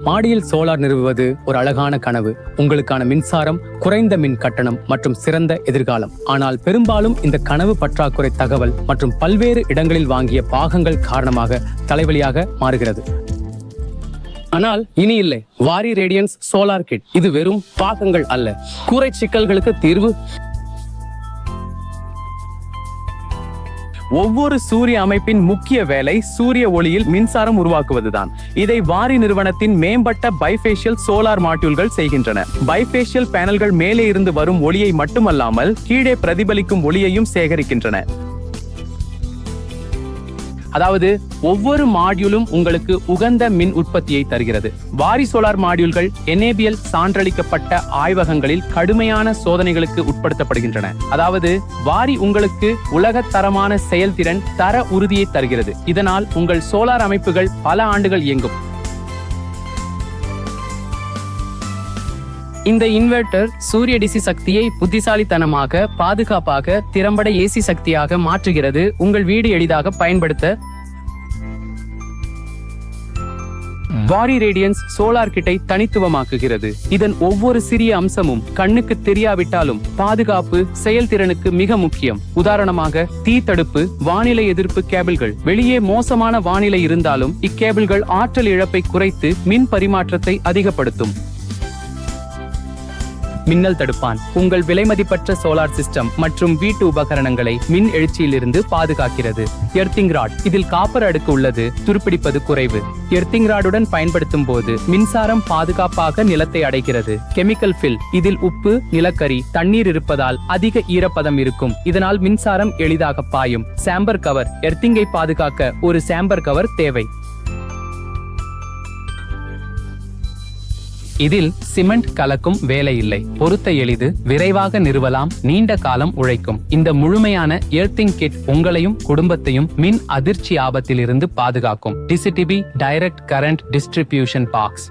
மாடியில் சோலார் நிறுவுவது ஒரு அழகான கனவு. உங்களுக்கான மின்சாரம், குறைந்த மின் கட்டணம் மற்றும் சிறந்த எதிர்காலம். ஆனால் பெரும்பாலும் இந்த கனவு பற்றாக்குறை தகவல் மற்றும் பல்வேறு இடங்களில் வாங்கிய பாகங்கள் காரணமாக தலைவலியாக மாறுகிறது. ஆனால் இனி இல்லை. வாரி ரேடியன்ஸ் சோலார் கிட் இது வெறும் பாகங்கள் அல்ல, கூரை சிக்கல்களுக்கு தீர்வு. ஒவ்வொரு சூரிய அமைப்பின் முக்கிய வேலை சூரிய ஒளியில் மின்சாரம் உருவாக்குவதுதான். இதை வாரி நிறுவனத்தின் மேம்பட்ட பைஃபேஷியல் சோலார் மாடியூல்கள் செய்கின்றன. பைஃபேஷியல் பேனல்கள் மேலே இருந்து வரும் ஒளியை மட்டுமல்லாமல் கீழே பிரதிபலிக்கும் ஒளியையும் சேகரிக்கின்றன. அதாவது ஒவ்வொரு மாடியூலும் உங்களுக்கு உகந்த மின் உற்பத்தியை தருகிறது. வாரி சோலார் மாடியூல்கள் NABL சான்றளிக்கப்பட்ட ஆய்வகங்களில் கடுமையான சோதனைகளுக்கு உட்படுத்தப்படுகின்றன. அதாவது வாரி உங்களுக்கு உலகத்தரமான செயல்திறன் தர உறுதியை தருகிறது. இதனால் உங்கள் சோலார் அமைப்புகள் பல ஆண்டுகள் இயங்கும். இந்த இன்வெர்டர் சூரிய DC சக்தியை புத்திசாலித்தனமாக, பாதுகாப்பாக, திறம்பட AC சக்தியாக மாற்றுகிறது. உங்கள் வீடு எளிதாக பயன்படுத்த வாரி ரேடியன்ஸ் சோலார் கிட்டை தனித்துவமாக்குகிறது. இதன் ஒவ்வொரு சிறிய அம்சமும் கண்ணுக்கு தெரியாவிட்டாலும் பாதுகாப்பு, செயல்திறனுக்கு மிக முக்கியம். உதாரணமாக தீ தடுப்பு, வானிலை எதிர்ப்பு கேபிள்கள். வெளியே மோசமான வானிலை இருந்தாலும் இக்கேபிள்கள் ஆற்றல் இழப்பை குறைத்து மின் பரிமாற்றத்தை அதிகப்படுத்தும். மின்னல் தடுப்பான் உங்கள் விலைமதிப்பற்ற சோலார் சிஸ்டம் மற்றும் வீட்டு உபகரணங்களை மின் எழுச்சியிலிருந்து பாதுகாக்கிறது. எர்த்திங் ராட் இதில் காப்பர் அடுக்கு உள்ளது, துருப்பிடிப்பது குறைவு. எர்த்திங் ராடுடன் பயன்படுத்தும் போது மின்சாரம் பாதுகாப்பாக நிலத்தை அடைகிறது. கெமிக்கல் ஃபில் இதில் உப்பு, நிலக்கரி, தண்ணீர் இருப்பதால் அதிக ஈரப்பதம் இருக்கும். இதனால் மின்சாரம் எளிதாக பாயும். சாம்பர் கவர் எர்த்திங்கை பாதுகாக்க ஒரு சாம்பர் கவர் தேவை. இதில் சிமெண்ட் கலக்கும் வேலை இல்லை. பொருத்த எளிது, விரைவாக நிறுவலாம், நீண்ட காலம் உழைக்கும். இந்த முழுமையான எர்த்திங் கிட் உங்களையும் குடும்பத்தையும் மின் அதிர்ச்சி ஆபத்திலிருந்து பாதுகாக்கும். DCTB direct current distribution box.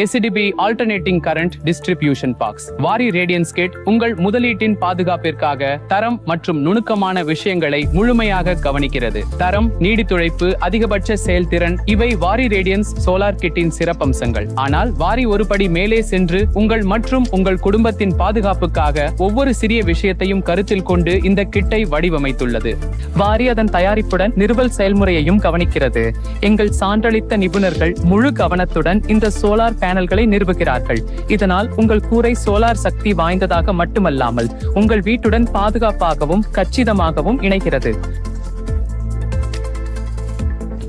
ACDB alternating current distribution box. வாரி ரேடியன்ஸ் கிட் உங்கள் முதலீட்டின் பாதுகாப்பிற்காக தரம் மற்றும் நுணுக்கமான விஷயங்களை முழுமையாக கவனிக்கிறது. தரம், நீடித்துழைப்பு, அதிகபட்ச செயல்திறன் இவை வாரி ரேடியன்ஸ் சோலார் கிட்டின் சிறப்பம்சங்கள். ஆனால் வாரி ஒரு படி மேலே சென்று உங்கள் மற்றும் உங்கள் குடும்பத்தின் பாதுகாப்புக்காக ஒவ்வொரு சிறிய விஷயத்தையும் கருத்தில் கொண்டு இந்த கிட்டை வடிவமைத்துள்ளது. வாரி அதன் தயாரிப்புடன் நிறுவல் செயல்முறையையும் கவனிக்கிறது. எங்கள் சான்றளித்த நிபுணர்கள் முழு கவனத்துடன் இந்த சோலார் பேனல்களை நிறுவுகிறார்கள். இதனால் உங்கள் கூரை சோலார் சக்தி வாய்ந்ததாக மட்டுமல்லாமல் உங்கள் வீட்டுடன் பாதுகாப்பாகவும் கச்சிதமாகவும் இணைகிறது.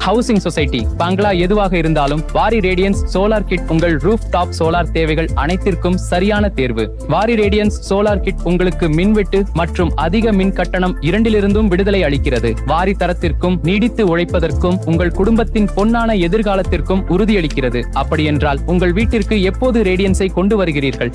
ஹவுசிங் சொசைட்டி, பங்களா எதுவாக இருந்தாலும் வாரி ரேடியன்ஸ் சோலார் கிட் உங்கள் ரூஃப் டாப் சோலார் தேவைகள் அனைத்திற்கும் சரியான தேர்வு. வாரி ரேடியன்ஸ் சோலார் கிட் உங்களுக்கு மின்வெட்டு மற்றும் அதிக மின் கட்டணம் இரண்டிலிருந்தும் விடுதலை அளிக்கிறது. வாரி தரத்திற்கும் நீடித்து உழைப்பதற்கும் உங்கள் குடும்பத்தின் பொன்னான எதிர்காலத்திற்கும் உறுதியளிக்கிறது. அப்படியென்றால் உங்கள் வீட்டிற்கு எப்போது ரேடியன்ஸை கொண்டு வருகிறீர்கள்?